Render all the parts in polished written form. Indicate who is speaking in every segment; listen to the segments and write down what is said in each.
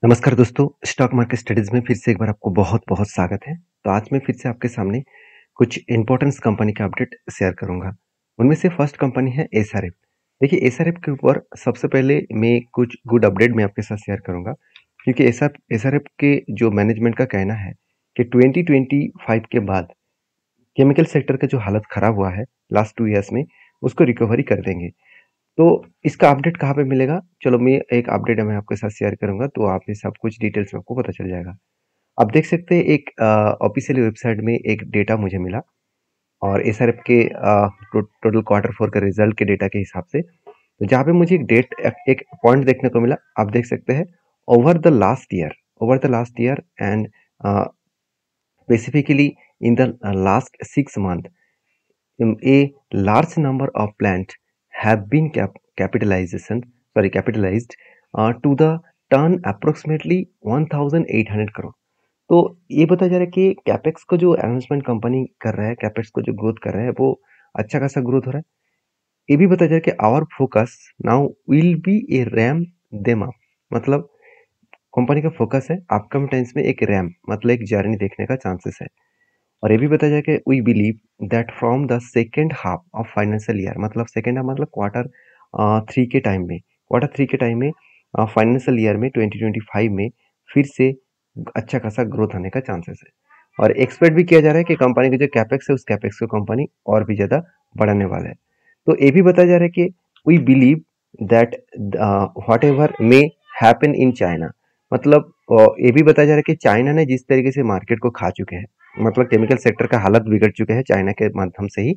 Speaker 1: नमस्कार दोस्तों, stock market studies में फिर से एक बार आपको बहुत-बहुत स्वागत है। तो आज मैं फिर से आपके सामने कुछ इम्पोर्टेंस कंपनी का अपडेट शेयर करूँगा। उनमें से फर्स्ट कंपनी है एसआरएफ। देखिए एसआरएफ के ऊपर सबसे पहले मैं कुछ गुड अपडेट मैं आपके साथ शेयर करूँगा, क्योंकि एसआरएफ के जो मैनेजमेंट का कहना है कि 2025 के बाद केमिकल सेक्टर का जो हालत खराब हुआ है लास्ट 2 ईयर्स में, उसको रिकवरी कर देंगे। तो इसका अपडेट कहाँ पे मिलेगा? चलो मैं एक अपडेट मैं आपके साथ शेयर करूँगा, तो आप ये सब कुछ डिटेल्स में आपको पता चल जाएगा। आप देख सकते हैं एक ऑफिशियल वेबसाइट में एक डेटा मुझे मिला और एसआरएफ के टोटल क्वार्टर 4 के रिजल्ट के डेटा के हिसाब से, तो जहाँ पे मुझे एक पॉइंट देखने को मिला। आप देख सकते हैं over the last year and specifically in the last 6 month a large number of plants have been capitalized to the turn approximately 1800 crore. तो ये बताया जा रहा है कि कैपेक्स को जो अनाउंसमेंट कंपनी कर रहा है, कैपेक्स को जो ग्रोथ कर रहा है, वो अच्छा खासा ग्रोथ हो रहा है। ये भी बताया जा रहा है कि our focus now will be a ram them up, मतलब कंपनी का फोकस है अपकमिंग टाइम्स में एक रैम मतलब एक जर्नी देखने का चांसेस है। और ये भी बताया जाए कि we believe that from the second half of financial year, मतलब सेकेंड हाफ मतलब क्वार्टर थ्री के टाइम में फाइनेंशियल ईयर में 2025 में फिर से अच्छा खासा ग्रोथ आने का चांसेस है। और एक्सपेक्ट भी किया जा रहा है कि कंपनी का जो कैपेक्स है उस कैपेक्स को कंपनी और भी ज़्यादा बढ़ाने वाला है। तो ये भी बताया जा रहा है कि we believe that whatever may happen in China, मतलब ये भी बताया जा रहा है कि चाइना ने जिस तरीके से मार्केट को खा चुके हैं, मतलब केमिकल सेक्टर का हालत बिगड़ चुके हैं चाइना के माध्यम से ही।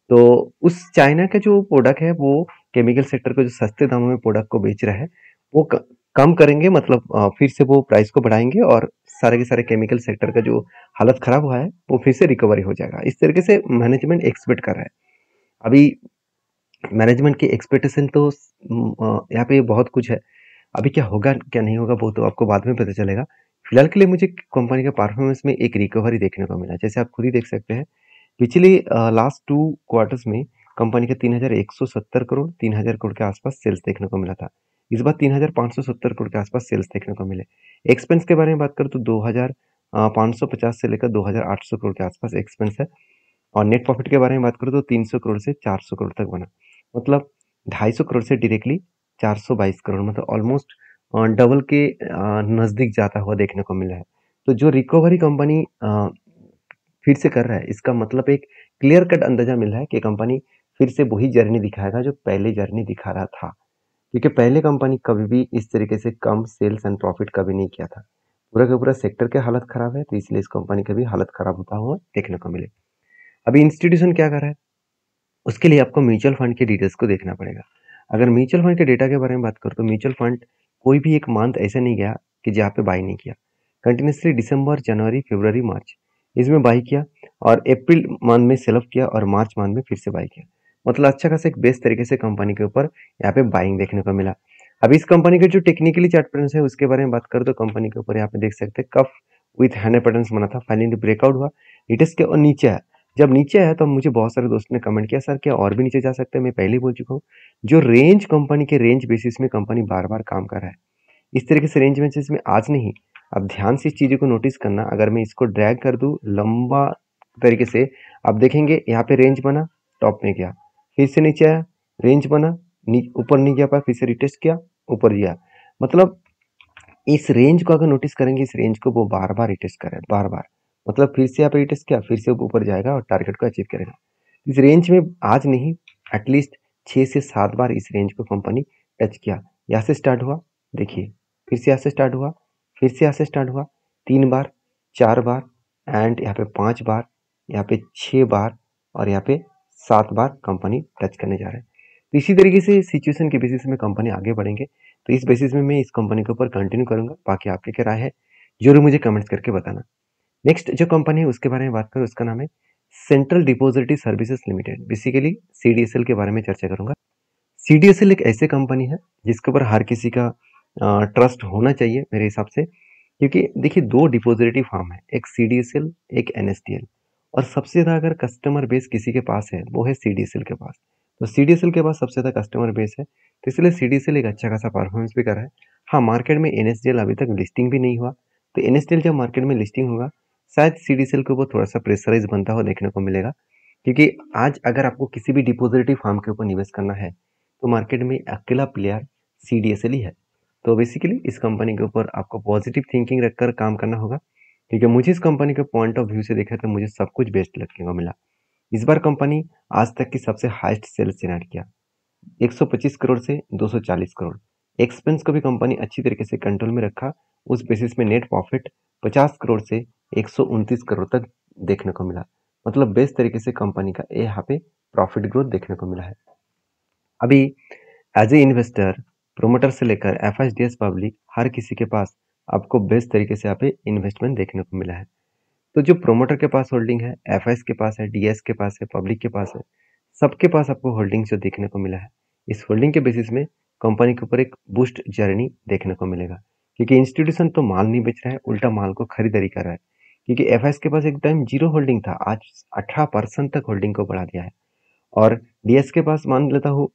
Speaker 1: तो उस चाइना का जो प्रोडक्ट है वो केमिकल सेक्टर को जो सस्ते दामों में प्रोडक्ट को बेच रहा है वो कम करेंगे, मतलब फिर से वो प्राइस को बढ़ाएंगे और सारे के सारे केमिकल सेक्टर का जो हालत खराब हुआ है वो फिर से रिकवरी हो जाएगा। इस तरीके से मैनेजमेंट एक्सपेक्ट कर रहा है। अभी मैनेजमेंट की एक्सपेक्टेशन तो यहाँ पे बहुत कुछ है। अभी क्या होगा क्या नहीं होगा वो तो आपको बाद में पता चलेगा। फिलहाल के लिए मुझे कंपनी का परफॉर्मेंस में एक रिकवरी देखने को मिला, जैसे आप खुद ही देख सकते हैं। पिछले लास्ट 2 क्वार्टर्स में कंपनी का 3170 करोड़ 3000 करोड़ के आसपास सेल्स देखने को मिला था। इस बार 3570 करोड़ के आसपास सेल्स देखने को मिले। एक्सपेंस के बारे में बात करूँ तो 2550 से लेकर 2800 करोड़ के आसपास एक्सपेंस है। और नेट प्रॉफिट के बारे में बात करूँ तो 300 करोड़ से 400 करोड़ तक बना, मतलब 250 करोड़ से डायरेक्टली 422 करोड़, मतलब ऑलमोस्ट डबल के नज़दीक जाता हुआ देखने को मिला है। तो जो रिकवरी कंपनी फिर से कर रहा है, इसका मतलब एक क्लियर कट अंदाजा मिल रहा है कि कंपनी फिर से वही जर्नी दिखाएगा जो पहले जर्नी दिखा रहा था, क्योंकि पहले कंपनी कभी भी इस तरीके से कम सेल्स एंड प्रॉफिट कभी नहीं किया था। पूरा का पूरा सेक्टर की हालत खराब है, तो इसलिए इस कंपनी का भी हालत खराब होता हुआ देखने को मिले। अभी इंस्टीट्यूशन क्या कर रहा है, उसके लिए आपको म्यूचुअल फंड के डिटेल्स को देखना पड़ेगा। अगर म्यूचुअल फंड के डेटा के बारे में बात करूँ तो म्यूचुअल फंड कोई भी एक मंथ ऐसा नहीं गया कि जहाँ पे बाई नहीं किया। कंटिन्यूसली दिसंबर, जनवरी, फरवरी, मार्च इसमें बाई किया और अप्रैल मंथ में सेल ऑफ किया और मार्च मंथ में फिर से बाई किया। मतलब अच्छा खासा एक बेस्ट तरीके से कंपनी के ऊपर यहाँ पे बाइंग देखने को मिला। अभी इस कंपनी के जो टेक्निकली चार्ट पैटर्न है उसके बारे में बात करूँ तो कंपनी के ऊपर यहाँ पे देख सकते हैं कफ विथ हैंड पैटर्न बना था, फाइनली ब्रेकआउट हुआ, रिटेस्ट के और नीचे है। जब नीचे आया तो मुझे बहुत सारे दोस्तों ने कमेंट किया सर क्या और भी नीचे जा सकते हैं। मैं पहले ही बोल चुका हूँ, जो रेंज कंपनी के रेंज बेसिस में कंपनी बार बार काम कर रहा है। इस तरीके से रेंज बेसिस में आज नहीं, अब ध्यान से इस चीज़ों को नोटिस करना। अगर मैं इसको ड्रैग कर दूँ लंबा तरीके से, आप देखेंगे यहाँ पे रेंज बना, टॉप में गया, फिर से नीचे आया, रेंज बना, ऊपर नहीं जा पाया, फिर से रिटेस्ट किया, ऊपर गया। मतलब इस रेंज को अगर नोटिस करेंगे, इस रेंज को वो बार बार रिटेस्ट कर रहा है, बार बार, मतलब फिर से यहाँ पे रिटेस्ट किया, फिर से ऊपर जाएगा और टारगेट को अचीव करेगा। इस रेंज में आज नहीं, एटलीस्ट 6 से 7 बार इस रेंज को कंपनी टच किया। यहाँ से स्टार्ट हुआ, देखिए फिर से यहाँ से स्टार्ट हुआ, फिर से यहाँ से स्टार्ट हुआ, 3 बार, 4 बार एंड यहाँ पे 5 बार, यहाँ पे 6 बार और यहाँ पे 7 बार कंपनी टच करने जा रहा है। तो इसी तरीके से सिचुएशन के बेसिस में कंपनी आगे बढ़ेंगे। तो इस बेसिस में मैं इस कंपनी के ऊपर कंटिन्यू करूंगा। बाकी आपकी क्या राय है जरूर मुझे कमेंट्स करके बताना। नेक्स्ट जो कंपनी है उसके बारे में बात करूँ, उसका नाम है central depository services limited, basically CDSL के बारे में चर्चा करूंगा। सीडीएसएल एक ऐसे कंपनी है जिसके ऊपर हर किसी का ट्रस्ट होना चाहिए मेरे हिसाब से, क्योंकि देखिए 2 डिपॉजिटरी फार्म है, एक सीडीएसएल एक एनएसडीएल, और सबसे ज़्यादा अगर कस्टमर बेस किसी के पास है वो है सीडीएसएल के पास। तो सीडीएसएल के पास सबसे ज़्यादा कस्टमर बेस है, तो इसलिए सीडीएसएल एक अच्छा खासा परफॉर्मेंस भी कर रहा है। हाँ, मार्केट में एनएसडीएल अभी तक लिस्टिंग भी नहीं हुआ, तो एनएसडीएल जब मार्केट में लिस्टिंग होगा, शायद सीडीएसएल के ऊपर थोड़ा-सा प्रेशराइज़ बनता हुआ देखने को मिलेगा। क्योंकि आज अगर आपको किसी भी डिपॉजिटरी फर्म के ऊपर निवेश करना है, तो मार्केट में अकेला प्लेयर सीडीएसएल ही है। तो बेसिकली इस कंपनी के ऊपर आपको पॉजिटिव थिंकिंग रखकर काम करना होगा, क्योंकि मुझे इस कंपनी के पॉइंट ऑफ व्यू से देखा तो मुझे सब कुछ बेस्ट लगने को मिला। इस बार कंपनी आज तक की सबसे हाईएस्ट सेल्स जनरेट किया, 125 करोड़ से 240 करोड़। एक्सपेंस को भी कंपनी अच्छी तरीके से कंट्रोल में रखा। उस बेसिस में नेट प्रॉफिट 50 करोड़ से 129 करोड़ तक देखने को मिला। मतलब बेस्ट तरीके से कंपनी का यहाँ पे प्रॉफिट ग्रोथ देखने को मिला है। अभी एज ए इन्वेस्टर, प्रोमोटर से लेकर एफएसडीएस पब्लिक, हर किसी के पास आपको बेस्ट तरीके से यहाँ पे इन्वेस्टमेंट देखने को मिला है। तो जो प्रोमोटर के पास होल्डिंग है, एफएस के पास है, डीएस के पास है, पब्लिक के पास है, सबके पास आपको होल्डिंग जो देखने को मिला है, इस होल्डिंग के बेसिस में कंपनी के ऊपर एक बूस्ट जर्नी देखने को मिलेगा। क्योंकि इंस्टीट्यूशन तो माल नहीं बेच रहा है, उल्टा माल को खरीदारी कर रहा है। क्योंकि एफएस के पास एक टाइम जीरो होल्डिंग था, आज 18% तक होल्डिंग को बढ़ा दिया है। और डीएस के पास मान लेता हूँ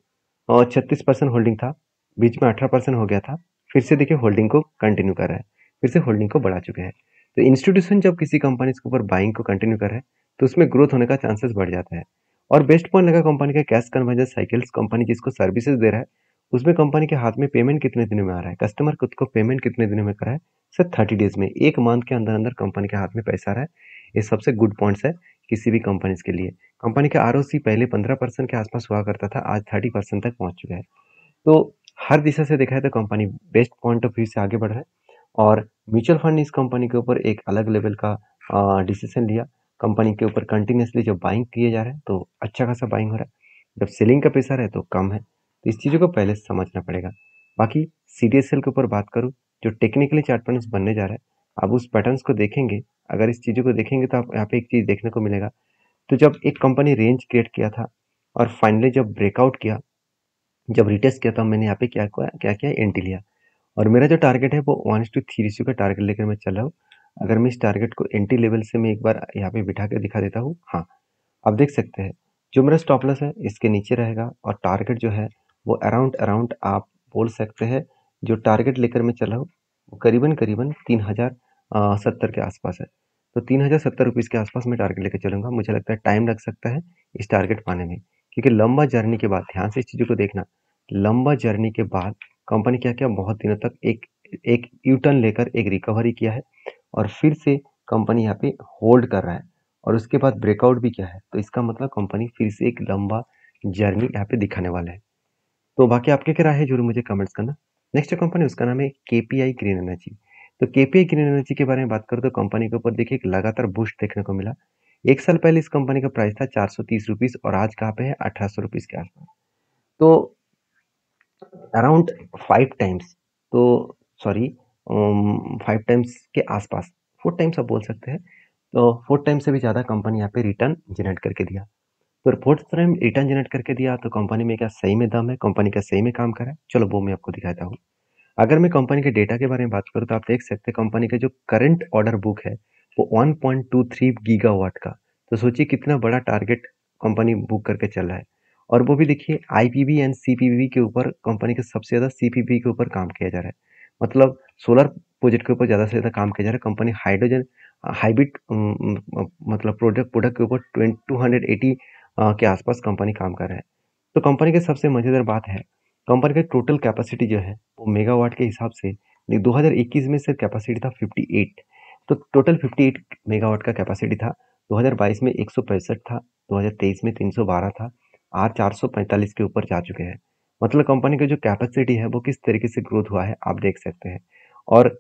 Speaker 1: 36% होल्डिंग था, बीच में 18% हो गया था, फिर से देखिए होल्डिंग को कंटिन्यू कर रहा है, फिर से होल्डिंग को बढ़ा चुके हैं। तो इंस्टीट्यूशन जब किसी कंपनी के ऊपर बाइंग को कंटिन्यू कर रहे हैं, तो उसमें ग्रोथ होने का चांसेस बढ़ जाता है। और बेस्ट पॉइंट लगा कंपनी का कैश कन्वर्जन साइकिल्स, कंपनी जिसको सर्विसेज दे रहा है, उसमें कंपनी के हाथ में पेमेंट कितने दिनों में आ रहा है, कस्टमर खुद को पेमेंट कितने दिनों में कर रहा है, सर 30 डेज में, एक मंथ के अंदर अंदर कंपनी के हाथ में पैसा आ रहा है। ये सबसे गुड पॉइंट्स है किसी भी कंपनी के लिए। कंपनी का आरओसी पहले 15% के आसपास हुआ करता था, आज 30% तक पहुंच चुका है। तो हर दिशा से देखा है तो company best point of view से आगे बढ़ रहा है। और म्यूचुअल फंड ने इस कंपनी के ऊपर एक अलग लेवल का डिसीजन लिया। कंपनी के ऊपर कंटिन्यूसली जब बाइंग किए जा रहे हैं तो अच्छा खासा बाइंग हो रहा है, जब सेलिंग का प्रेशर है तो कम है। तो इस चीज़ों को पहले समझना पड़ेगा। बाकी सीडीएसएल के ऊपर बात करूँ, जो टेक्निकली चार्ट पैटर्न्स बनने जा रहा है, अब उस पैटर्न्स को देखेंगे, अगर इस चीज़ों को देखेंगे तो आप यहाँ पे एक चीज़ देखने को मिलेगा। तो जब एक कंपनी रेंज क्रिएट किया था और फाइनली जब ब्रेकआउट किया, जब रिटेस्ट किया, तब मैंने यहाँ पे क्या किया, एंट्री लिया। और मेरा जो टारगेट है वो 1:3 रेशियो का टारगेट लेकर मैं चल रहा हूँ। अगर मैं इस टारगेट को एंट्री लेवल से मैं एक बार यहाँ पे बिठा के दिखा देता हूँ। हाँ, आप देख सकते हैं जो मेरा स्टॉप लॉस है इसके नीचे रहेगा, और टारगेट जो है वो अराउंड अराउंड आप बोल सकते हैं, जो टारगेट लेकर मैं चल रहा हूँ वो करीबन करीबन 3070 के आसपास है। तो 3070 रुपीज़ के आसपास मैं टारगेट लेकर चलूंगा। मुझे लगता है टाइम लग सकता है इस टारगेट पाने में, क्योंकि लंबा जर्नी के बाद, ध्यान से इस चीज़ों को देखना, लंबा जर्नी के बाद कंपनी क्या किया, बहुत दिनों तक एक एक यू टर्न लेकर एक रिकवरी किया है, और फिर से कंपनी यहाँ पे होल्ड कर रहा है, और उसके बाद ब्रेकआउट भी किया है। तो इसका मतलब कंपनी फिर से एक लंबा जर्नी यहाँ पे दिखाने वाला है। तो बाकी आपके क्या राय है, जरूर मुझे कमेंट्स करना। नेक्स्ट जो कंपनी उसका नाम है केपीआई ग्रीन एनर्जी। तो केपीआई ग्रीन एनर्जी के बारे में बात करूँ तो कंपनी के ऊपर देखिए एक लगातार बूस्ट देखने को मिला। एक साल पहले इस कंपनी का प्राइस था 430 रुपीज, और आज कहाँ पे है, 1800 रुपीज के आसपास। तो अराउंड 5 टाइम्स, तो सॉरी 5 टाइम्स के आसपास, 4 टाइम्स आप बोल सकते हैं। तो 4 टाइम्स से भी ज़्यादा कंपनी यहाँ पे रिटर्न जनरेट करके दिया। तो 4 टाइम रिटर्न जनरेट करके दिया, तो कंपनी में क्या सही में दम है, कंपनी का सही में काम कर रहा है? चलो वो मैं आपको दिखाता हूँ। अगर मैं कंपनी के डेटा के बारे में बात करूँ तो आप देख सकते हैं कंपनी का जो करंट ऑर्डर बुक है वो 1.23 गीगावाट का। तो सोचिए कितना बड़ा टारगेट कंपनी बुक करके चल रहा है। और वो भी देखिए आईपीवी एंड सीपीवी के ऊपर, कंपनी के सबसे ज़्यादा सीपीवी के ऊपर काम किया जा रहा है। मतलब सोलर प्रोजेक्ट के ऊपर ज़्यादा से ज़्यादा काम किया जा रहा है। कंपनी हाइड्रोजन हाइब्रिड मतलब प्रोडक्ट प्रोडक्ट के ऊपर 280 के आसपास कंपनी काम कर रहा है। तो कंपनी की सबसे मज़ेदार बात है, कंपनी का टोटल कैपेसिटी जो है वो मेगावाट के हिसाब से 2021 में से कैपेसिटी था 58। तो टोटल 58 मेगावाट का कैपेसिटी था। 2022 में 165 था, 2023 में 312 था, आज 445 के ऊपर जा चुके हैं। मतलब कंपनी का जो कैपेसिटी है वो किस तरीके से ग्रोथ हुआ है आप देख सकते हैं। और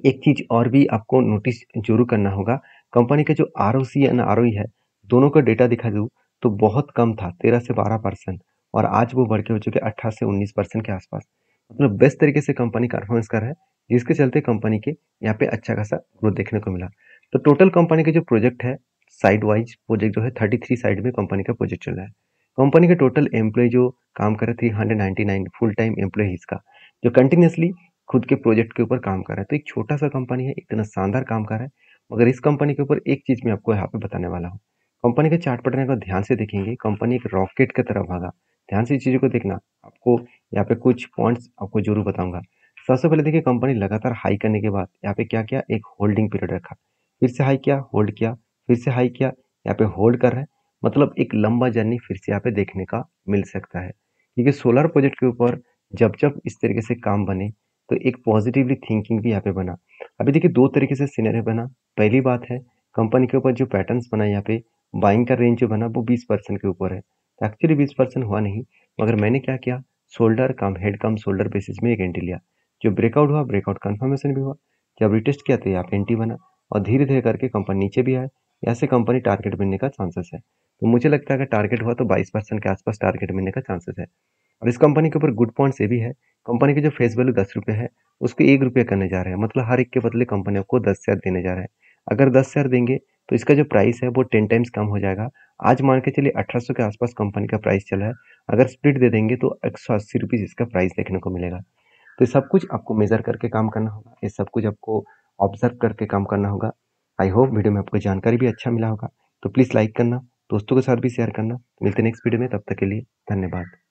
Speaker 1: एक चीज और भी आपको नोटिस जरूर करना होगा, कंपनी का जो आरओसी एंड आरओई है, दोनों का डेटा दिखा दूं तो बहुत कम था, 13 से 12%, और आज वो बढ़ के हो चुके 18 से 19% के आसपास। मतलब बेस्ट तरीके से कंपनी परफॉर्मेंस कर रहा है, जिसके चलते कंपनी के यहाँ पे अच्छा खासा ग्रोथ देखने को मिला। तो टोटल कंपनी के जो प्रोजेक्ट है, साइड वाइज प्रोजेक्ट जो है 33 साइड में कंपनी का प्रोजेक्ट चल रहा है। कंपनी के टोटल एम्प्लॉय जो काम कर रहे, 399 फुल टाइम एम्प्लॉयज का, जो कंटिन्यूसली खुद के प्रोजेक्ट के ऊपर काम कर रहा है। तो एक छोटा सा कंपनी है, इतना शानदार काम कर रहा है। मगर इस कंपनी के ऊपर एक चीज मैं आपको यहाँ पे बताने वाला हूँ। कंपनी के चार्ट पैटर्न को ध्यान से देखेंगे, कंपनी एक रॉकेट की तरफ भागा। ध्यान से इस चीजों को देखना, आपको यहाँ पे कुछ पॉइंट्स आपको जरूर बताऊंगा। सबसे पहले देखिए कंपनी लगातार हाई करने के बाद यहाँ पे क्या किया, एक होल्डिंग पीरियड रखा, फिर से हाई किया, होल्ड किया, फिर से हाई किया, यहाँ पे होल्ड कर रहे हैं। मतलब एक लंबा जर्नी फिर से यहाँ पे देखने का मिल सकता है, क्योंकि सोलर प्रोजेक्ट के ऊपर जब जब इस तरीके से काम बने तो एक पॉजिटिवली थिंकिंग भी यहाँ पे बना। अभी देखिए दो तरीके से सिनेरियो बना। पहली बात है, कंपनी के ऊपर जो पैटर्न्स बना यहाँ पे, बाइंग का रेंज जो बना वो 20% के ऊपर है। तो एक्चुअली 20% हुआ नहीं, मगर मैंने क्या किया, शोल्डर कम हेड कम शोल्डर बेसिस में एक एंट्री लिया। जो ब्रेकआउट हुआ, ब्रेकआउट कंफर्मेशन भी हुआ। जब रिटेस्ट किया तो यहाँ पे एंट्री बना और धीरे धीरे करके कंपनी नीचे भी आए। ऐसे कंपनी टारगेट मिलने का चांसेस है। तो मुझे लगता है अगर टारगेट हुआ तो 22% के आसपास टारगेट मिलने का चांसेस है। और इस कंपनी के ऊपर गुड पॉइंट्स ये भी है, कंपनी की जो फेस वैल्यू 10 रुपये है उसको 1 रुपये करने जा रहे हैं। मतलब हर एक के बदले कंपनी आपको 10 शेयर देने जा रहा है। अगर 10 शेयर देंगे तो इसका जो प्राइस है वो 10 टाइम्स कम हो जाएगा। आज मान के चलिए 1800 के आसपास कंपनी का प्राइस चला है। अगर स्प्लिट दे देंगे तो 180 रुपीज़ इसका प्राइस देखने को मिलेगा। तो ये सब कुछ आपको मेजर करके काम करना होगा, ये सब कुछ आपको ऑब्जर्व करके काम करना होगा। आई होप वीडियो में आपको जानकारी भी अच्छा मिला होगा। तो प्लीज़ लाइक करना, दोस्तों के साथ भी शेयर करना। मिलते हैं नेक्स्ट वीडियो में, तब तक के लिए धन्यवाद।